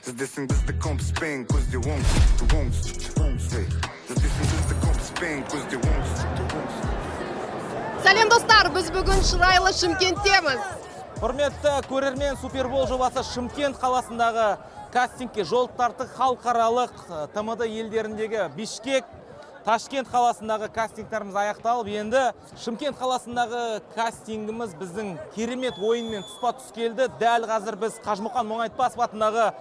Іздесің бізді компаспен көзде оңтүстік Іздесің бізді компаспен көзде оңтүстік Сәлем достар, біз бүгін шырайлы Шымкенттеміз. Құрметті көрермен, Супербол жобасы Шымкент қаласындағы кастингке жол тартты. Халықаралық ТМД елдеріндегі Бишкек, Ташкент қаласындағы кастингтарымыз аяқталып, енді Шымкент қаласындағы кастингіміз біздің керемет ойынмен тұспа-тұс келді. Дәл қазір біз Қажымұқан Мұңайтпасов атындағы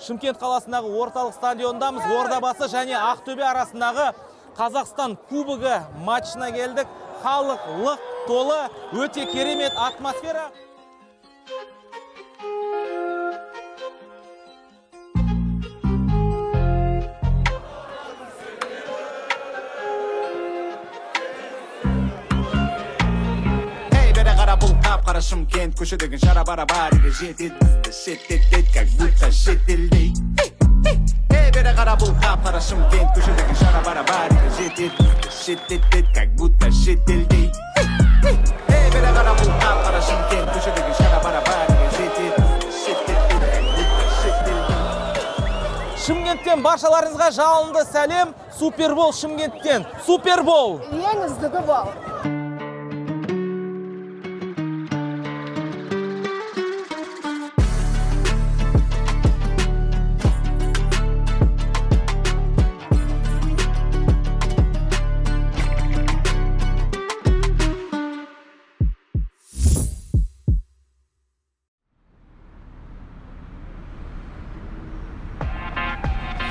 Шымкент қаласындағы орталық стадиондамыз. Ордабасы және Ақтөбе арасындағы Қазақстан кубогы матчына келдік. Халық лық толы, өте керемет атмосфера. Қара Шымкент көшедегі жара бара бар еді жетеді бізді шеттетет как будто шетелдей бері қара бұл қара Шымкент көшедегі жара бара бар еді жетеді бізді шеттетет как будто шетелдей бері қара бұл қара Шымкент көшедегі жара бара бар еді жетеді бізді шеттетет как будто шетелдей. Шымкенттен баршаларыңызға жалынды сәлем. Супербол Шымкенттен. Супербол! Ең үздігі бол.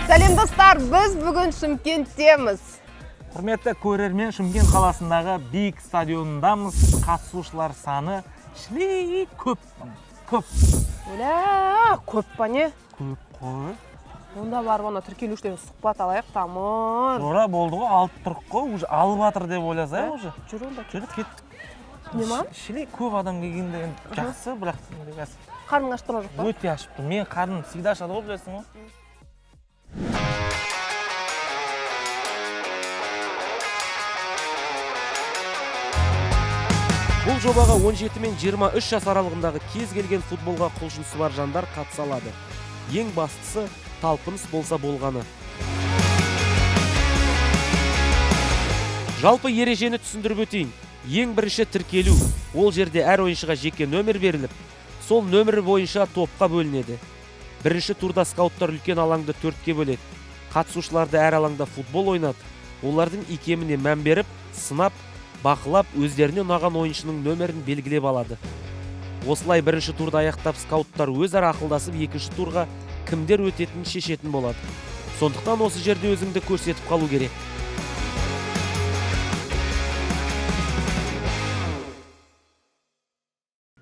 Сәлем достар, біз бүгін Шымкенттеміз. Құрметті көрермен, Шымкент қаласындағы биік стадионындамыз. Қатысушылар саны шілей көп. Оля, көп па не? Көп қой. Онда барып оны тіркелушіден сұхбат алайық, тамыр. Жора болды ғой, алып тұрық қой, уже алып атыр деп ойласай уже. Жүр онда. Жүріп кеттік. Не ма? Шілей көп адам келгенде жақсы, бірақ Қарның ашып тұра жоқ па? өте ашып тұр. Мен қарным всегда ашады ғой, білесің ғой. Бұл жобаға 17 мен 23 жас аралығындағы кез келген футболға құлшынысы бар жандар қатыса алады. Ең бастысы талпыныс болса болғаны. Жалпы ережені түсіндіріп өтейін. Ең бірінші тіркелу. Ол жерде әр ойыншыға жеке нөмір беріліп, сол нөмірі бойынша топқа бөлінеді. Бірінші турда скауттар үлкен алаңды 4-ке бөледі. Қатысушыларды әр алаңда футбол ойнады. Олардың икеміне мән беріп, сынап, бақылап, өздеріне ұнаған ойыншының нөмірін белгілеп алады. Осылай бірінші турды аяқтап, скауттар өзара ақылдасып, екінші турға кімдер өтетінін шешетін болады. Сондықтан осы жерде өзіңді көрсетіп қалу керек.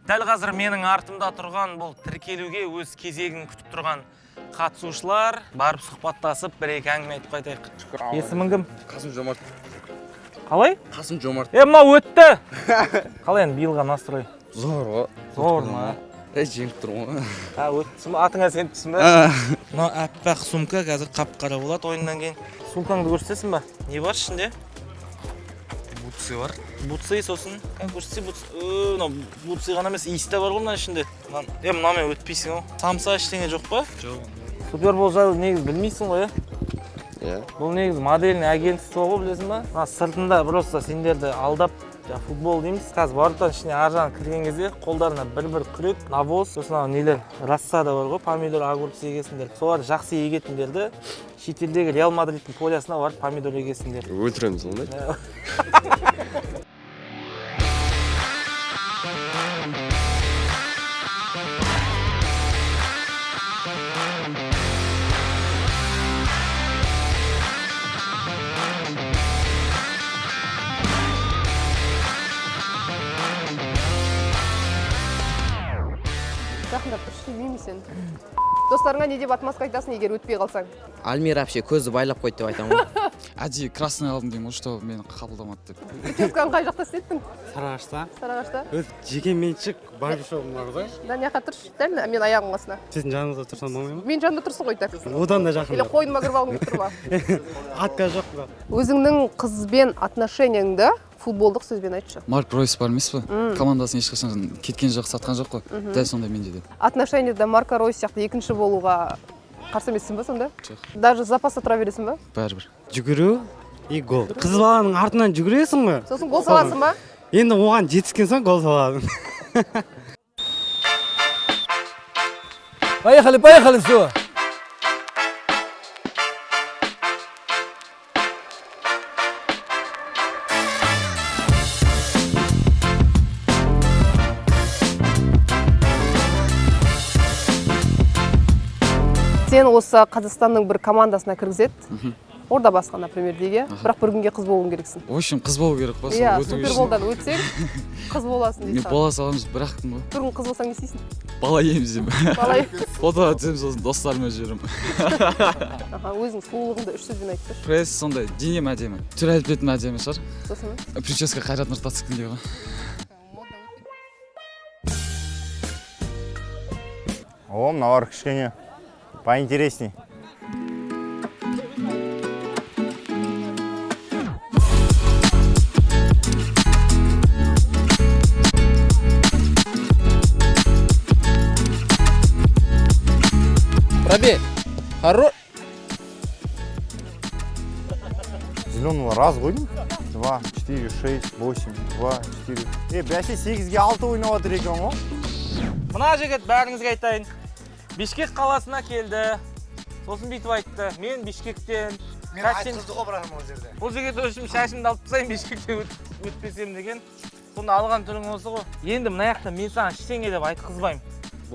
Дәл қазір менің артымда тұрған бұл тіркелуге өз кезегін күтіп тұрған қатысушылар барып сұхбаттасып, бір-екі әңгіме айтып қайтайық. Есімің кім? Қасым-Жомарт. Қалай? Қасым-Жомарт. Ма өтті. Қалай енді биылға настрой? Зор ғой. Зор ма? Жеңіп тұрмын ғой. Өттісің ба? Атыңа сеніпсің ба? Мына аппақ сумка қазір қап-қара болады ойыннан кейін. Сумкаңды көрсетесің ба? Не бар ішінде? Бутсы бар. Бутсы, сосын көрсетсе бутсы ғана емес, иіс те бар ғой мына ішінде. Мынамен өтпейсің ғой. Самса ештеңе жоқ па? Жоқ. Супербол жайлы негізі білмейсің ғой, Иә. Бұл негізі модельный агентство ғой, білесің ба? Сыртында просто сендерді алдап, футбол дейміз. Қазір барлықтан ішіне аржан кірген кезде қолдарына бір-бір күрек, навоз, сосын нелер, рассада бар ғой, помидор, огурец егесіңдер. Солар жақсы егетіндерді шетелдегі Реал Мадридтің полясына барып помидор егесіңдер. Өлтіреміз ондай. Жақындап тұршы, деймін сен. Достарыңа не деп отмазка айтасың, егер өтпей қалсаң? Альмира вообще көзі байлап қойды деп айтамын ғой. Әдейі красный алдым деймін, что мені қабылдамады деп. Участканы қай жақта істеттің? Сарыағашта. Сарыағашта? Жеке меншік барбершопым бар ғой. Да, не тұршы, дәл мен аяғым қасына. Сіздің жаныңызда тұрсам болмай ма? Мен жанымда тұрсың ғой, так. Одан да жақын. Или қойныма кіріп алғың келіп тұр ма? Атқа жоқ па? Өзіңнің қызбен отношенияңды футболдық сөзбен айтшы. Марк Ройс бар емес па? Командасын ешқашан кеткен жоқ, сатқан жоқ қой. Дәл сондай менде де. Отношениеда Марко Ройс сияқты екінші болуға қарсы емессің ба сонда? Жоқ. Даже запасқа тұра бересің ба? Бәрібір. Жүгіру и гол. Қыз баланың артынан жүгіресің ба? Сосын гол саласың ба? Енді оған жетіскен соң гол саласың. Поехали, все. Сен осы Қазақстанның бір командасына кіргізеді. Орда басқан, например, деге. Бірақ бір күнге қыз болуың керексің. В общем, қыз болу керек па? Иә, суперболдан өтсең, қыз боласың Мен дейді. бола саламыз, бірақ кім ба? Бір күн қыз болсаң не істейсің? Бала емізем. Бала Фото түсемін, сосын достарыммен жүрем. өзің сұлулығыңды үш сөзбен айтшы. Пресс сондай, денем әдемі. Түр әлпетім әдемі шығар. Сосын Прическа Қайрат Нұртастікі ғой. О, мыналар кішкене поинтересней. Пробей. Хорош. Зеленого раз қойдың? 2, 4, 6, 8, 2, 4. Бәсе 8-ге 6 ойнап отыр екен ғой. Мына жігіт бәріңізге айтайын. Бишкек қаласына келді. Сосын бүйтіп айтты. Мен Бишкектен. Мен айтқызды ғой бірақ ол жерде. Бұл жігіт үшін шашымды алып тастайын Бишкекте өтпесем деген. Сонда алған түрің осы ғой. Енді мына жақта мен саған ештеңе деп айтқызбаймын.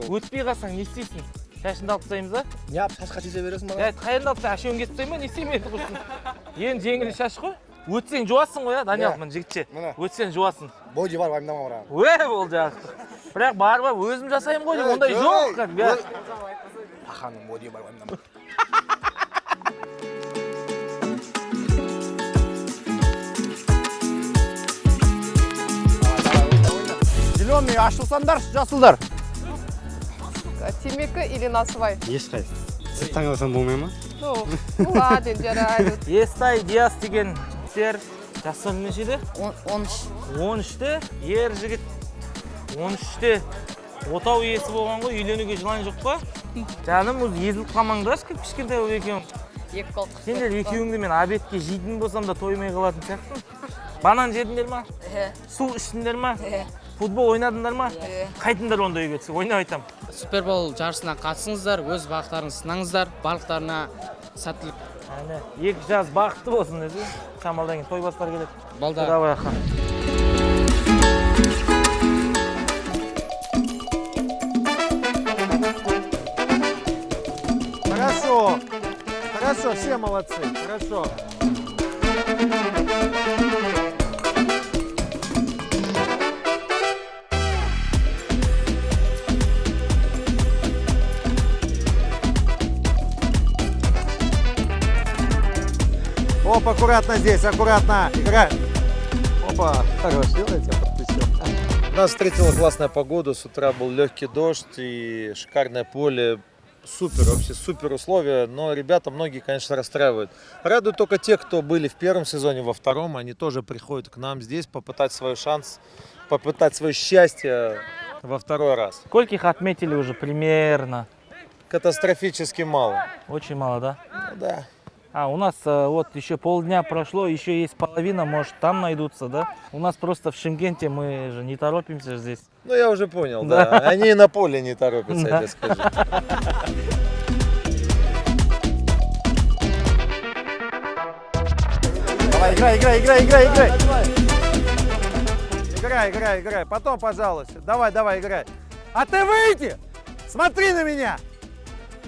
Өтпей қалсаң не істейсің? Шашымды алып тастаймыз ба? Не алып шашқа чеше бересің маған? Ja, қайында алып ашуын кетіп тастайын ба? Не істеймін енді құрсын? Енді жеңіл шаш қой. Өтсең жуасың ғой, Даниял, мына жігітше. Өтсең жуасың. Бойы бар, уайымдама бірақ. Ол жақсы. Бірақ барып өзім жасаймын ғой, ондай жоқ. Паханың бойы бар, уайымдама. Зеленый ашылсандар, жасылдар. темекі или насыбай? Ешқайсы. Сіз таңдасам болмай ма? Ну, ладно, жарайды. Естай Диас деген жігіттер жастар нешеде? 13-те, ер жігіт 13-те отау иесі болған ғой, үйленуге жылан жоқ па? Жаным, өзі езіліп қалмаңдаршы, кішкентай болып екеуің. Сендер екеуіңді мен обедке жейтін болсам да тоймай қалатын сияқтымын. Банан жедіңдер ма? Су іштіңдер ма? Футбол ойнадыңдар ма? Қайтыңдар онда үйге түсіп, ойнап айтам. Супербол жарысына қатысыңыздар, өз бақыттарыңызды сынаңыздар, барлықтарына сәттілік. Екі жаз бақытты болсын десе, шамалдан кейін той бастар келеді. Балдар. Давай, аха. Хорошо. Хорошо, все молодцы. Хорошо. Оп, аккуратно здесь, аккуратно. Играй. Опа, хорош, делайте, подключил. Нас встретила классная погода, с утра был легкий дождь и шикарное поле. Супер, вообще супер условия, но ребята многие, конечно, расстраивают. Радует только те, кто были в первом сезоне, во втором, они тоже приходят к нам здесь попытать свой шанс, попытать свое счастье во второй раз. Скольких отметили уже примерно? Катастрофически мало. Очень мало, да? Да. А, у нас вот еще полдня прошло, еще есть половина, может там найдутся, да? У нас просто в Шымкенте, мы же не торопимся здесь. Ну, я уже понял, да. Они и на поле не торопятся, я тебе скажу. Давай, играй. Играй. Потом, пожалуйста. Давай, играй. А ты выйди! Смотри на меня!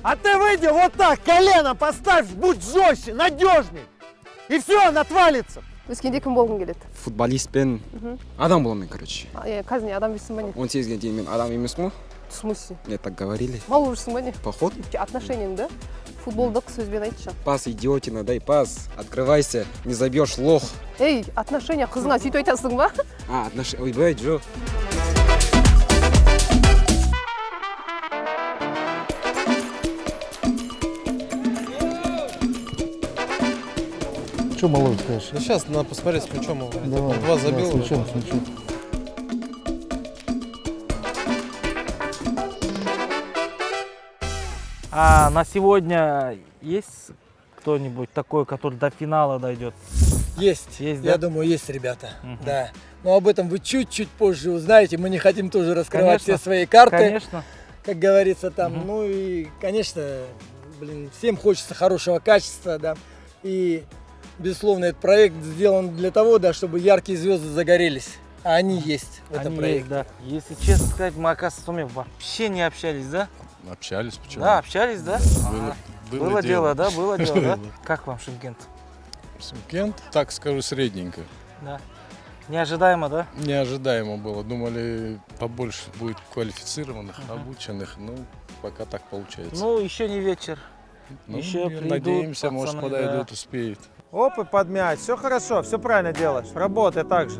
А ты выйди вот так, колено поставь, будь жестче, надежней. И все, он отвалится. Өскенде кім болғың келеді? Футболистпен адам боламын, короче. Қазір не адам емессің ба не? 18-ге дейін мен адам емеспін ғой. В смысле? Мне так говорили. Мал ужасың ба не? Походу. Отношениеңді футболдық сөзбен айтшы. Пас, идиотина, дай пас. Открывайся, не забьешь, лох. Ей, отношения қызыңа сөйтіп айтасың ба? Ойбай, Джо. Что Малой скажешь? Да сейчас надо посмотреть с мячом. Давай, Два забил. с мячом, с мячом. А на сегодня есть кто-нибудь такой, который до финала дойдет? Есть, Есть, я да? думаю, есть ребята, да. Но об этом вы чуть-чуть позже узнаете, мы не хотим тоже раскрывать Конечно, все свои карты, Конечно. как говорится там. Ну и, конечно, всем хочется хорошего качества, да. И, безусловно, этот проект сделан для того, да, чтобы яркие звезды загорелись. А они есть в этом Они проекте. есть, да. Если честно сказать, мы, оказывается, с вами вообще не общались, да? Общались, почему? Да, общались, да? Было дело, да? Было дело, да? Как вам Шымкент? Шымкент, так скажу, средненько. Да. Неожидаемо, да? Неожидаемо было. Думали, побольше будет квалифицированных, обученных. Ну, пока так получается. Ну, еще не вечер. Ну, еще придут надеемся, может, пацаны, подойдут, да. успеют. Оп, и подмять. Все хорошо, все правильно делаешь. Работай так же.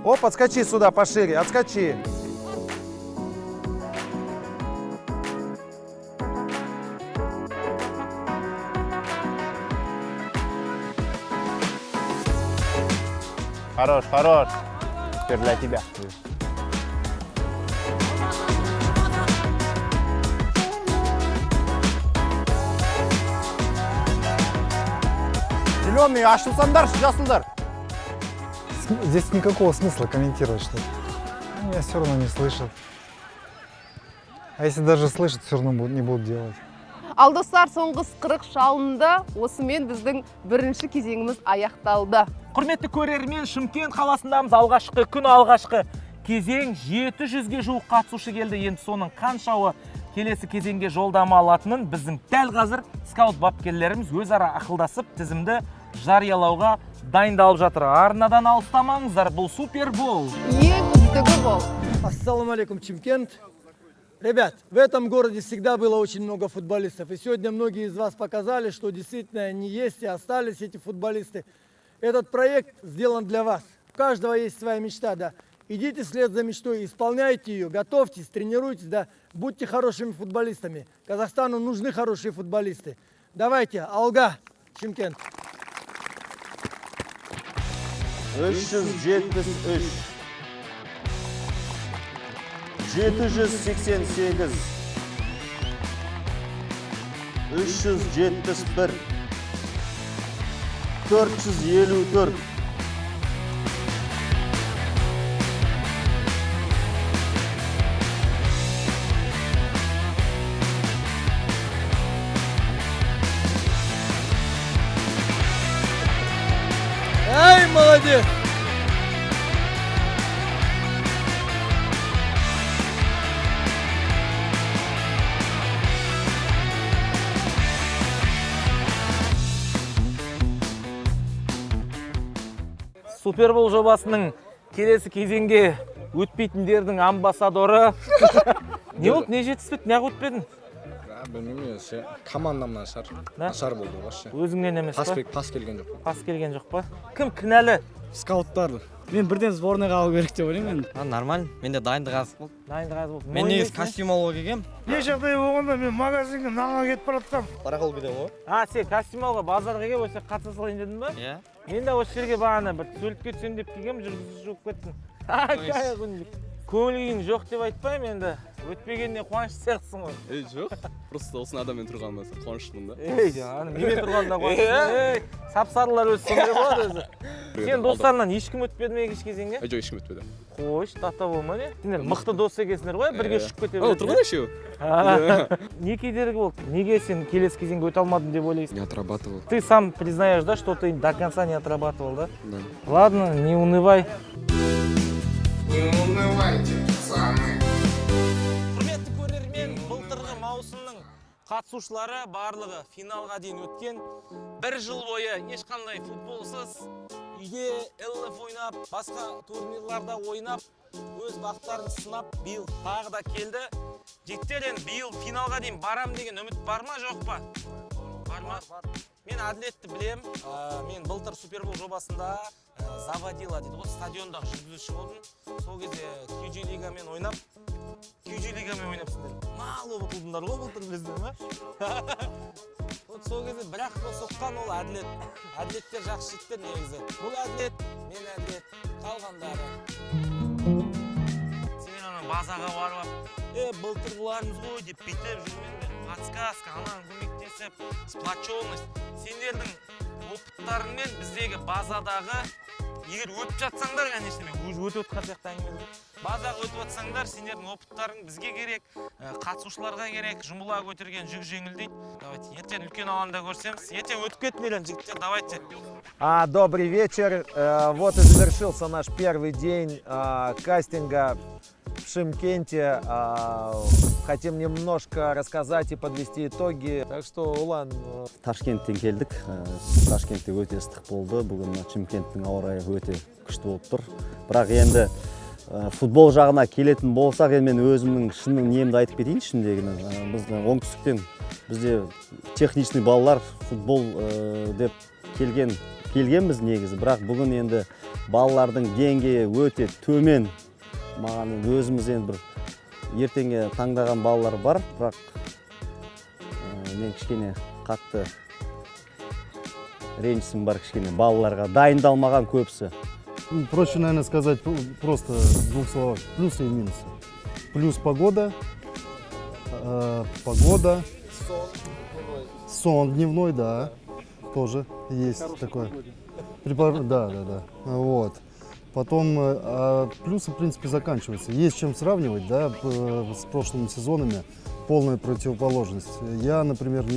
Оп, отскочи сюда пошире, отскочи. Хорош, хорош. Теперь для тебя. Зеленый, ашылсаңдар, жасылдар. Здесь никакого смысла комментировать что-то. Меня все равно не слышат. А если даже слышат, все равно не будут делать. Ал достар, соңғы 40 шалында осымен біздің бірінші кезеңіміз аяқталды. Құрметті көрермен, Шымкент қаласындамыз. Алғашқы күн, алғашқы кезең 700-ге жуық қатысушы келді. Енді соның қаншауы келесі кезеңге жолдама алатынын біздің дәл қазір скаут бапкерлеріміз өзара ақылдасып тізімді жариялауға дайындалып жатыр. Арнадан алыстамаңыздар, бұл супербол. Ең үздігі бол. Ассаламу алейкум, Чимкент. Ребят, в этом городе всегда было очень много футболистов. И сегодня многие из вас показали, что действительно они есть и остались эти футболисты. Этот проект сделан для вас. У каждого есть своя мечта, да. Идите вслед за мечтой, исполняйте ее, готовьтесь, тренируйтесь, да. Будьте хорошими футболистами. Казахстану нужны хорошие футболисты. Давайте, Алга, Чимкент. 373 788 371 454 Ай, молодец! Супербол жобасының келесі кезеңге өтпейтіндердің амбассадоры. Не болды, не жетіспеді, неғып өтпедің? Білмеймін, командамнан нашар болды ғой. Өзіңнен емес па? Пас келген жоқ. Пас келген жоқ па? Кім кінәлі? Скауттар. Мен бірден сборныйға алу керек деп ойлаймын енді. Нормально, менде дайындық аз болды. Дайындық аз болды. Мен негізі костюм алуға келгем. Не жағдай болғанда мен магазинге нанға кетіп бара жатсам. Барақол кетем ғой. Сен костюм алуға базарға келіп осы қатыса салайын дедің ба? Иә. Мен де осы жерге бағана бір сөйліп кетсем деп келгем, жүргізуші болып кеттің. Көңіл күйің жоқ деп айтпаймын енді. Өтпегеніне қуанышты сияқтысың ғой. Жоқ, просто осыны адаммен тұрғанына қуаныштымын да. Немен тұрғанда қуаныштысың? Сап-сарылар өзі сондай болады өзі. Сен достарынан ешкім өтпеді ме кеш кезеңге? Жоқ, ешкім өтпеді. Қойш, тата болма не? Сендер мықты дос екенсіңдер ғой, бірге ұшып кете береді. Отырған үшеу? Не кедергі болды? Неге сен келесі кезеңге өте алмадың деп ойлайсың? Не отрабатывал. Ты сам признаешь, да, что ты до конца не отрабатывал, да? Да. Ладно, не унывай. Құрметті көрермен, былтырғы маусымның қатысушылары барлығы финалға дейін өткен. Бір жыл бойы ешқандай футболсыз үйде ЛФ ойнап, басқа турнирларда ойнап, өз бақтарын сынап, биыл тағы да келді. Жеттелен биыл финалға дейін барам деген үміт бар ма, жоқ па? Бар ма? Мен әділетті білем. Мен былтыр супербол жобасында заводила дейді ғой, стадиондағы жүргізуші болдым. Сол кезде QG лигамен ойнап, сіздер мало ұтылдыңдар ғой былтыр, білесіңдер ме? Сол кезде бір-ақ соққан қалған ол әділет. Әділеттер жақсы жігіттер негізі. Бұл әділет, мен әділет, қалғандары. Сен ана базаға барып, Былтыр бұларымыз ғой деп бүйтіп жүрмеңдер. Подсказка, анан көмектесіп, сплоченность. Сендердің опыттарыңмен біздегі базадағы егер өтіп жатсаңдар, конечно, мен өтіп отқан сияқты әңгіме. Базаға өтіп жатсаңдар, сендердің опыттарың бізге керек, қатысушыларға керек, жұмыла көтерген жүк жеңілдейді. Давайте, ертең үлкен алаңда көрсеміз. Ертең өтіп кетмейлен, жігіттер, давайте. Добрый вечер. Вот и завершился наш первый день кастинга в Шымкенте. Хотим немножко рассказать и подвести итоги. Так что, Улан... Ташкенттен келдік. Ташкентте өте ыстық болды. Бүгін Шымкенттің ауа райы өте күшті болып тұр. Бірақ енді футбол жағына келетін болсақ, мен өзімнің шынның немді айтып кетейін ішіндегіні. Біздің оңтүстіктен бізде техничный балалар футбол деп келгенбіз негізі. Бірақ бүгін енді балалардың деңгейі өте төмен. Маған өзіміз енді бір ертеңге таңдаған балалар бар, бірақ мен кішкене қатты ренжісім бар кішкене балаларға. Дайындалмаған көбісі. Проще, наверное, сказать просто в двух словах. Плюсы и минусы. Плюс погода. Сон дневной, да. Тоже есть такое. Да. Вот. Потом плюсы, в принципе, заканчиваются. Есть чем сравнивать, да, с прошлыми сезонами. Полная противоположность. Я, например,